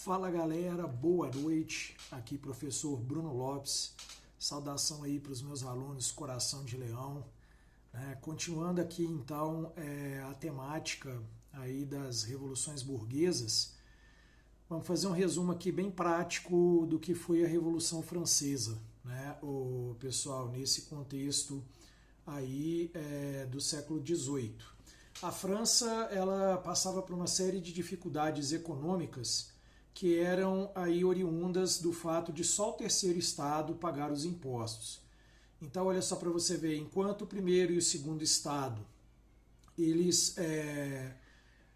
Fala galera, boa noite, aqui professor Bruno Lopes, saudação aí para os meus alunos Coração de Leão, continuando aqui então a temática aí das revoluções burguesas, vamos fazer um resumo aqui bem prático do que foi a Revolução Francesa, o pessoal, nesse contexto aí do século XVIII. A França ela passava por uma série de dificuldades econômicas que eram aí oriundas do fato de só o terceiro estado pagar os impostos. Então, olha só para você ver, enquanto o primeiro e o segundo estado eles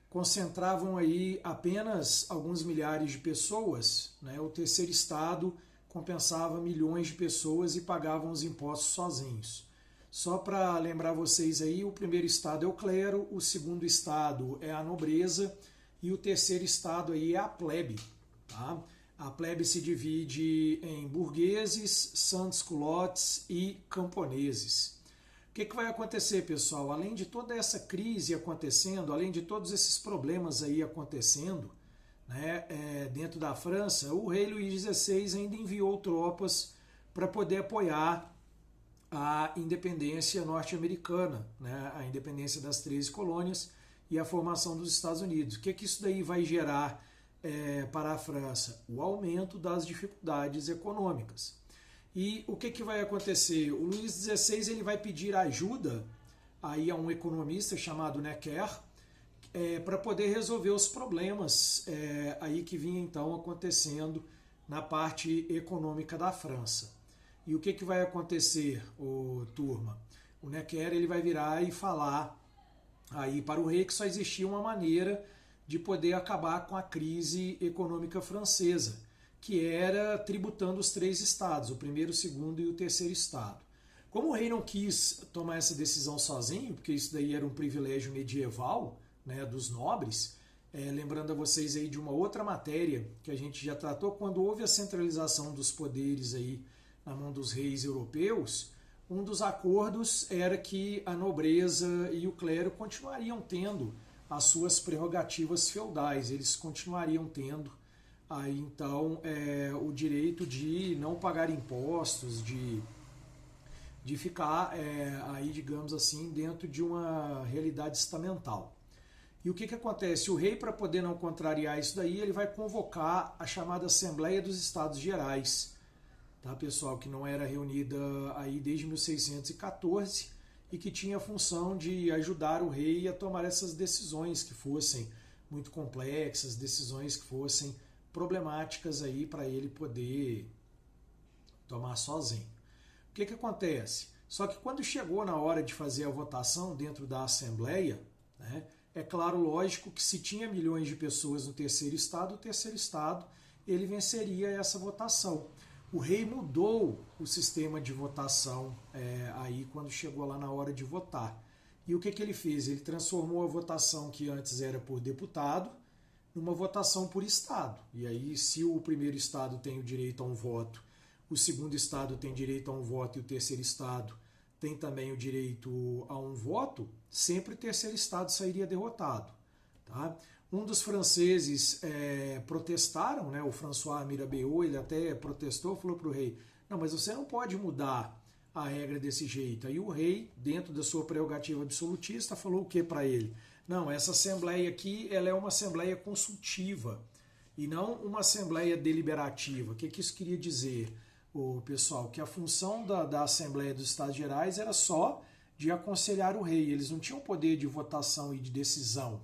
concentravam aí apenas alguns milhares de pessoas, o terceiro estado compensava milhões de pessoas e pagavam os impostos sozinhos. Só para lembrar vocês aí, o primeiro estado é o clero, o segundo estado é a nobreza e o terceiro estado aí é a plebe. Tá? A plebe se divide em burgueses, sans-culottes e camponeses. O que vai acontecer, pessoal? Além de toda essa crise acontecendo, além de todos esses problemas aí acontecendo, dentro da França, o rei Luís XVI ainda enviou tropas para poder apoiar a independência norte-americana, a independência das 13 colônias e a formação dos Estados Unidos. O que isso daí vai gerar para a França? O aumento das dificuldades econômicas. E o que vai acontecer? O Luís XVI ele vai pedir ajuda aí a um economista chamado Necker para poder resolver os problemas aí que vinha então acontecendo na parte econômica da França. E o que vai acontecer, turma? O Necker ele vai virar e falar aí para o rei que só existia uma maneira de poder acabar com a crise econômica francesa, que era tributando os três estados, o primeiro, o segundo e o terceiro estado. Como o rei não quis tomar essa decisão sozinho, porque isso daí era um privilégio medieval, dos nobres, lembrando a vocês aí de uma outra matéria que a gente já tratou, quando houve a centralização dos poderes aí na mão dos reis europeus, um dos acordos era que a nobreza e o clero continuariam tendo as suas prerrogativas feudais, eles continuariam tendo aí então o direito de não pagar impostos, de ficar aí, digamos assim, dentro de uma realidade estamental. E o que acontece? O rei, para poder não contrariar isso daí, ele vai convocar a chamada Assembleia dos Estados Gerais, tá, pessoal, que não era reunida aí desde 1614 e que tinha a função de ajudar o rei a tomar essas decisões que fossem muito complexas, decisões que fossem problemáticas aí para ele poder tomar sozinho. O que acontece? Só que quando chegou na hora de fazer a votação dentro da Assembleia, é claro, lógico, que se tinha milhões de pessoas no terceiro estado, o terceiro estado ele venceria essa votação. O rei mudou o sistema de votação aí quando chegou lá na hora de votar. E o que ele fez? Ele transformou a votação que antes era por deputado numa votação por estado. E aí, se o primeiro estado tem o direito a um voto, o segundo estado tem direito a um voto e o terceiro estado tem também o direito a um voto, sempre o terceiro estado sairia derrotado. Tá? Um dos franceses protestaram, o François Mirabeau, ele até protestou, falou para o rei, não, mas você não pode mudar a regra desse jeito. Aí o rei, dentro da sua prerrogativa absolutista, falou o que para ele? Não, essa assembleia aqui ela é uma assembleia consultiva e não uma assembleia deliberativa. O que isso queria dizer, pessoal? Que a função da Assembleia dos Estados Gerais era só de aconselhar o rei, eles não tinham poder de votação e de decisão.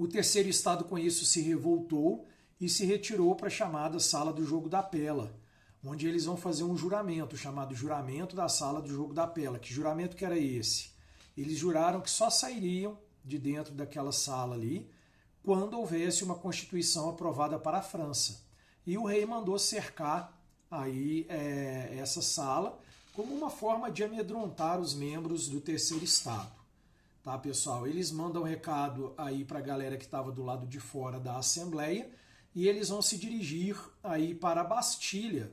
O terceiro estado com isso se revoltou e se retirou para a chamada Sala do Jogo da Pela, onde eles vão fazer um juramento, chamado Juramento da Sala do Jogo da Pela. Que juramento que era esse? Eles juraram que só sairiam de dentro daquela sala ali quando houvesse uma Constituição aprovada para a França. E o rei mandou cercar aí essa sala como uma forma de amedrontar os membros do terceiro estado. Tá, pessoal? Eles mandam um recado aí para a galera que estava do lado de fora da Assembleia e eles vão se dirigir aí para a Bastilha.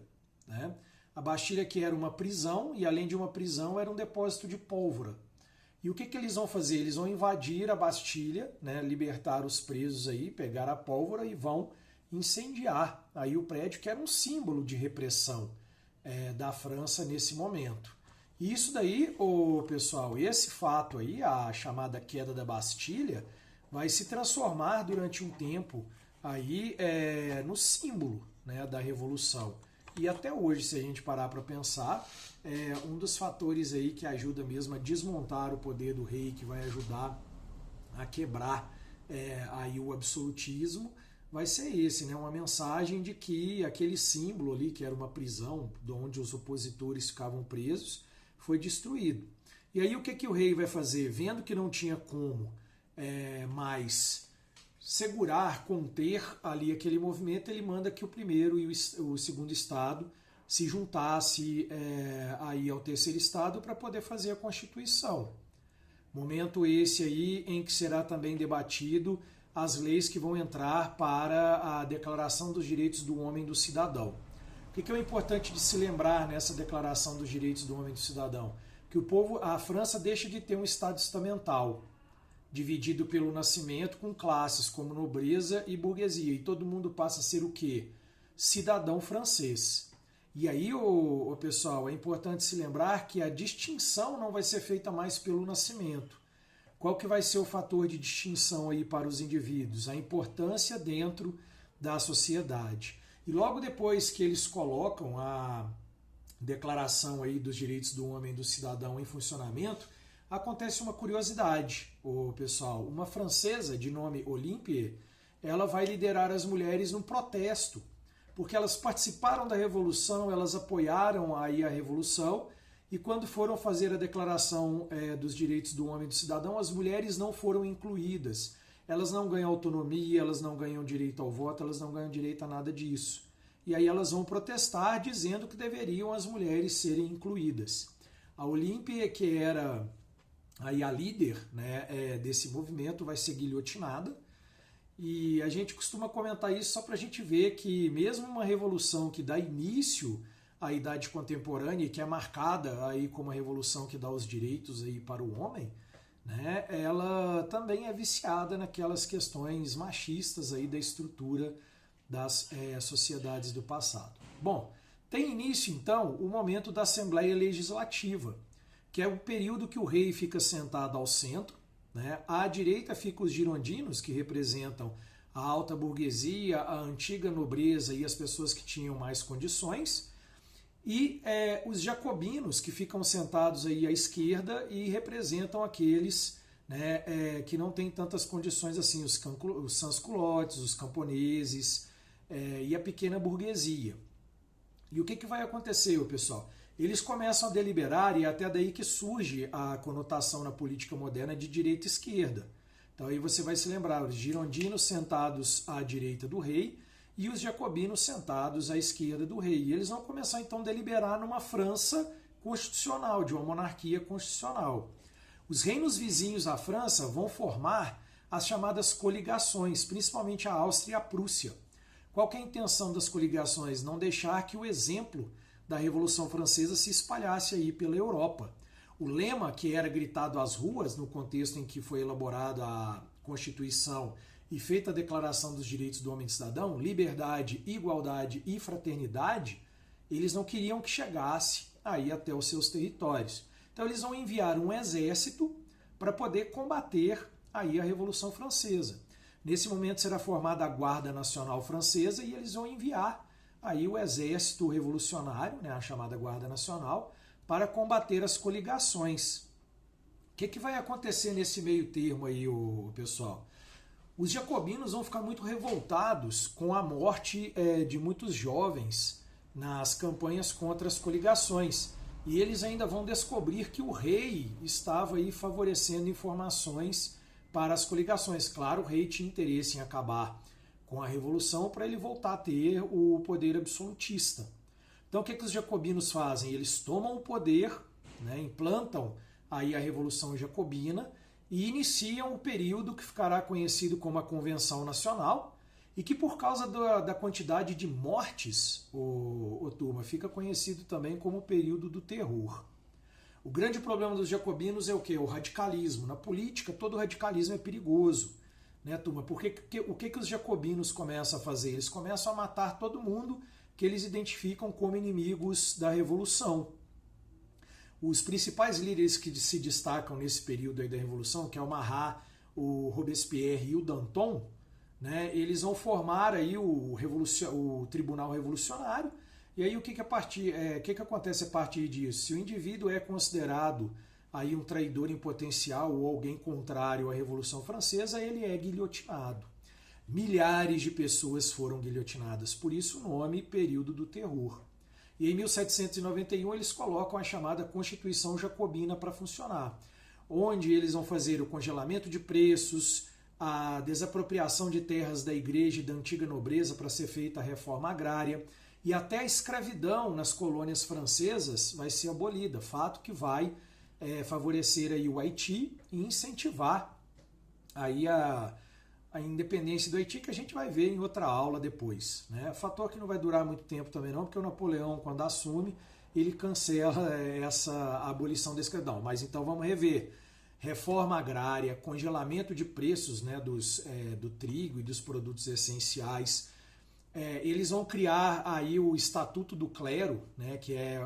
A Bastilha que era uma prisão e além de uma prisão era um depósito de pólvora. E o que eles vão fazer? Eles vão invadir a Bastilha, libertar os presos aí, pegar a pólvora e vão incendiar aí o prédio, que era um símbolo de repressão da França nesse momento. E isso daí, pessoal, esse fato aí, a chamada queda da Bastilha, vai se transformar durante um tempo aí no símbolo, né, da Revolução. E até hoje, se a gente parar para pensar, um dos fatores aí que ajuda mesmo a desmontar o poder do rei, que vai ajudar a quebrar aí o absolutismo, vai ser esse, né? Uma mensagem de que aquele símbolo ali, que era uma prisão, onde os opositores ficavam presos, foi destruído. E aí o que o rei vai fazer? Vendo que não tinha como mais segurar, conter ali aquele movimento, ele manda que o primeiro e o segundo estado se juntasse aí ao terceiro estado para poder fazer a Constituição. Momento esse aí em que será também debatido as leis que vão entrar para a Declaração dos Direitos do Homem e do Cidadão. O que é importante de se lembrar nessa Declaração dos Direitos do Homem e do Cidadão? Que a França deixa de ter um Estado estamental, dividido pelo nascimento com classes como nobreza e burguesia, e todo mundo passa a ser o quê? Cidadão francês. E aí, pessoal, é importante se lembrar que a distinção não vai ser feita mais pelo nascimento. Qual que vai ser o fator de distinção aí para os indivíduos? A importância dentro da sociedade. E logo depois que eles colocam a Declaração aí dos Direitos do Homem e do Cidadão em funcionamento, acontece uma curiosidade, pessoal. Uma francesa de nome Olympe, ela vai liderar as mulheres num protesto, porque elas participaram da Revolução, elas apoiaram aí a Revolução, e quando foram fazer a Declaração dos Direitos do Homem e do Cidadão, as mulheres não foram incluídas. Elas não ganham autonomia, elas não ganham direito ao voto, elas não ganham direito a nada disso. E aí elas vão protestar dizendo que deveriam as mulheres serem incluídas. A Olympe, que era aí a líder, né, desse movimento, vai ser guilhotinada. E a gente costuma comentar isso só para a gente ver que mesmo uma revolução que dá início à Idade Contemporânea, que é marcada aí como a revolução que dá os direitos aí para o homem, né, ela também é viciada naquelas questões machistas aí da estrutura das sociedades do passado. Bom, tem início então o momento da Assembleia Legislativa, que é o período que o rei fica sentado ao centro, né? À direita ficam os girondinos, que representam a alta burguesia, a antiga nobreza e as pessoas que tinham mais condições, e os jacobinos, que ficam sentados aí à esquerda e representam aqueles, né, que não têm tantas condições assim, os sans-culottes, os camponeses e a pequena burguesia. E o que vai acontecer, pessoal? Eles começam a deliberar, e é até daí que surge a conotação na política moderna de direita e esquerda. Então aí você vai se lembrar, os girondinos sentados à direita do rei e os jacobinos sentados à esquerda do rei. E eles vão começar então a deliberar numa França constitucional, de uma monarquia constitucional. Os reinos vizinhos à França vão formar as chamadas coligações, principalmente a Áustria e a Prússia. Qual que é a intenção das coligações? Não deixar que o exemplo da Revolução Francesa se espalhasse aí pela Europa. O lema que era gritado às ruas, no contexto em que foi elaborada a Constituição e feita a Declaração dos Direitos do Homem e do Cidadão, liberdade, igualdade e fraternidade, eles não queriam que chegasse aí até os seus territórios. Então eles vão enviar um exército para poder combater aí a Revolução Francesa. Nesse momento será formada a Guarda Nacional Francesa e eles vão enviar aí o exército revolucionário, né, a chamada Guarda Nacional, para combater as coligações. O que vai acontecer nesse meio termo aí, pessoal? Os jacobinos vão ficar muito revoltados com a morte de muitos jovens nas campanhas contra as coligações. E eles ainda vão descobrir que o rei estava aí favorecendo informações para as coligações. Claro, o rei tinha interesse em acabar com a Revolução para ele voltar a ter o poder absolutista. Então o que os jacobinos fazem? Eles tomam o poder, né, implantam aí a Revolução Jacobina e iniciam o período que ficará conhecido como a Convenção Nacional e que por causa da quantidade de mortes, turma, fica conhecido também como o período do terror. O grande problema dos jacobinos é o quê? O radicalismo. Na política, todo radicalismo é perigoso. né, turma? O que os jacobinos começam a fazer? Eles começam a matar todo mundo que eles identificam como inimigos da Revolução. Os principais líderes que se destacam nesse período aí da Revolução, que é o Marat, o Robespierre e o Danton, né, eles vão formar aí o Tribunal Revolucionário. E aí o que acontece a partir disso? Se o indivíduo é considerado aí um traidor em potencial ou alguém contrário à Revolução Francesa, ele é guilhotinado. Milhares de pessoas foram guilhotinadas, por isso o nome Período do Terror. E em 1791 eles colocam a chamada Constituição Jacobina para funcionar, onde eles vão fazer o congelamento de preços, a desapropriação de terras da igreja e da antiga nobreza para ser feita a reforma agrária, e até a escravidão nas colônias francesas vai ser abolida, fato que vai favorecer aí o Haiti e incentivar aí a independência do Haiti, que a gente vai ver em outra aula depois, né? Fator que não vai durar muito tempo também não, porque o Napoleão, quando assume, ele cancela essa abolição da escravidão. Mas então vamos rever. Reforma agrária, congelamento de preços, né, do trigo e dos produtos essenciais. Eles vão criar aí o Estatuto do Clero, né, que é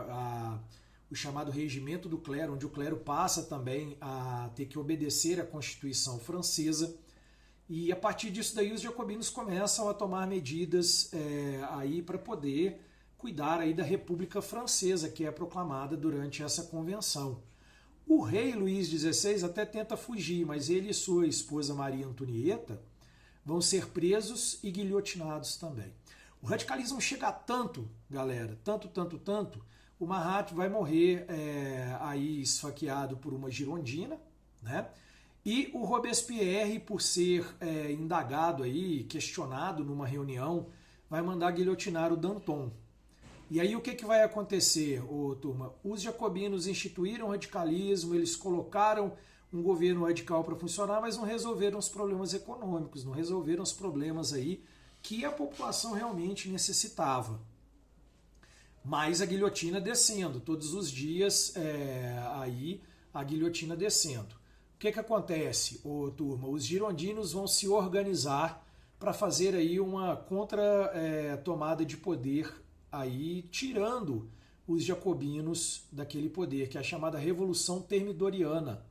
o chamado Regimento do Clero, onde o clero passa também a ter que obedecer à Constituição Francesa. E a partir disso daí os jacobinos começam a tomar medidas aí para poder cuidar aí da República Francesa, que é proclamada durante essa convenção. O rei Luís XVI até tenta fugir, mas ele e sua esposa Maria Antonieta vão ser presos e guilhotinados também. O radicalismo chega a tanto, galera, tanto, o Marat vai morrer aí esfaqueado por uma girondina, né? E o Robespierre, por ser indagado aí, questionado numa reunião, vai mandar guilhotinar o Danton. E aí o que vai acontecer, turma? Os jacobinos instituíram o radicalismo, eles colocaram um governo radical para funcionar, mas não resolveram os problemas econômicos, não resolveram os problemas aí que a população realmente necessitava. Mas a guilhotina descendo, todos os dias aí a guilhotina descendo. O que acontece, turma? Os girondinos vão se organizar para fazer aí uma contra-tomada de poder, aí tirando os jacobinos daquele poder, que é a chamada Revolução Termidoriana.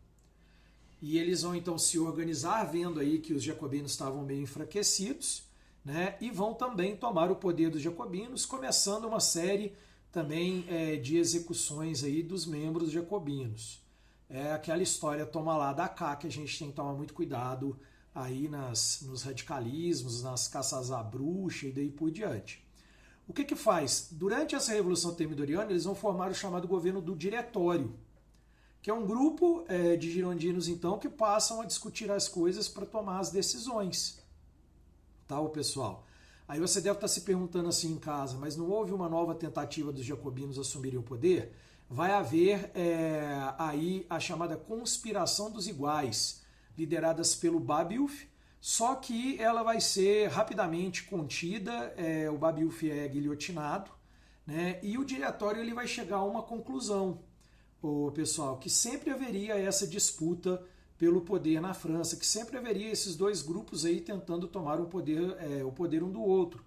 E eles vão então se organizar, vendo aí que os jacobinos estavam meio enfraquecidos, né? E vão também tomar o poder dos jacobinos, começando uma série também de execuções aí dos membros jacobinos. É aquela história toma lá da cá, que a gente tem que tomar muito cuidado aí nos radicalismos, nas caças à bruxa e daí por diante. O que faz? Durante essa Revolução Termidoriana, eles vão formar o chamado governo do Diretório, que é um grupo de girondinos, então, que passam a discutir as coisas para tomar as decisões. Tá, pessoal? Aí você deve estar se perguntando assim em casa, mas não houve uma nova tentativa dos jacobinos assumirem o poder? Vai haver aí a chamada Conspiração dos Iguais, lideradas pelo Babeuf, só que ela vai ser rapidamente contida, o Babeuf é guilhotinado, né, e o diretório ele vai chegar a uma conclusão, pessoal, que sempre haveria essa disputa pelo poder na França, que sempre haveria esses dois grupos aí tentando tomar o poder um do outro.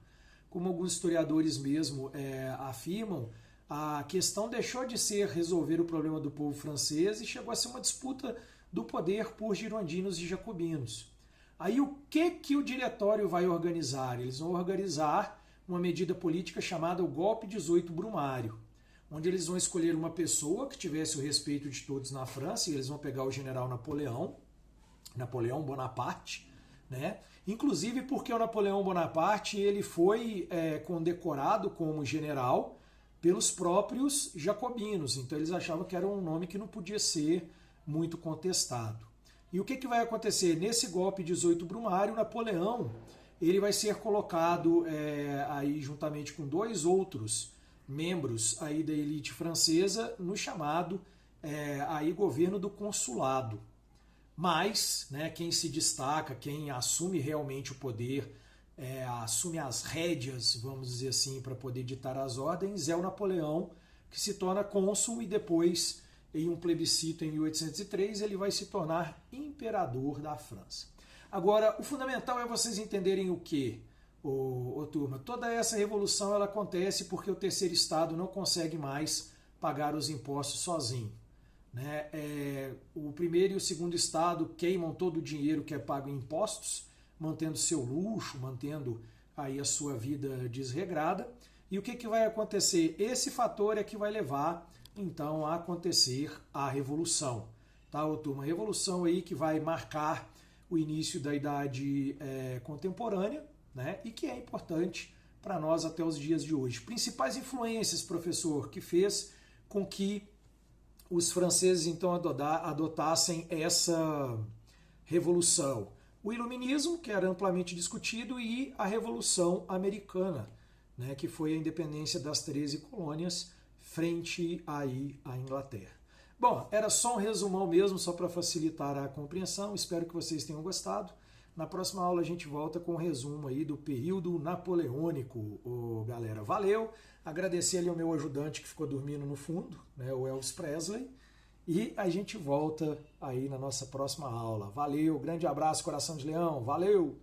Como alguns historiadores mesmo afirmam, a questão deixou de ser resolver o problema do povo francês e chegou a ser uma disputa do poder por girondinos e jacobinos. Aí o que o diretório vai organizar? Eles vão organizar uma medida política chamada o Golpe 18 Brumário, onde eles vão escolher uma pessoa que tivesse o respeito de todos na França, e eles vão pegar o general Napoleão Bonaparte, né? Inclusive porque o Napoleão Bonaparte ele foi condecorado como general pelos próprios jacobinos, então eles achavam que era um nome que não podia ser muito contestado. E o que vai acontecer? Nesse golpe 18 Brumário, Napoleão ele vai ser colocado aí juntamente com dois outros membros aí da elite francesa no chamado aí governo do consulado. Mas, né, quem se destaca, quem assume realmente o poder, assume as rédeas, vamos dizer assim, para poder ditar as ordens, é o Napoleão, que se torna cônsul e depois, em um plebiscito em 1803, ele vai se tornar imperador da França. Agora, o fundamental é vocês entenderem o quê, turma? Toda essa revolução ela acontece porque o terceiro estado não consegue mais pagar os impostos sozinho. Né? O primeiro e o segundo estado queimam todo o dinheiro que é pago em impostos, mantendo seu luxo, mantendo aí a sua vida desregrada. E o que vai acontecer? Esse fator é que vai levar, então, a acontecer a revolução. Tá, turma? A revolução aí que vai marcar o início da idade contemporânea, né? E que é importante para nós até os dias de hoje. Principais influências, professor, que fez com que os franceses, então, adotassem essa revolução. O iluminismo, que era amplamente discutido, e a Revolução Americana, né, que foi a independência das 13 colônias frente aí à Inglaterra. Bom, era só um resumão mesmo, só para facilitar a compreensão. Espero que vocês tenham gostado. Na próxima aula a gente volta com um resumo aí do período napoleônico, galera. Valeu! Agradecer ali ao meu ajudante que ficou dormindo no fundo, né, o Elvis Presley. E a gente volta aí na nossa próxima aula. Valeu, grande abraço, coração de leão, valeu!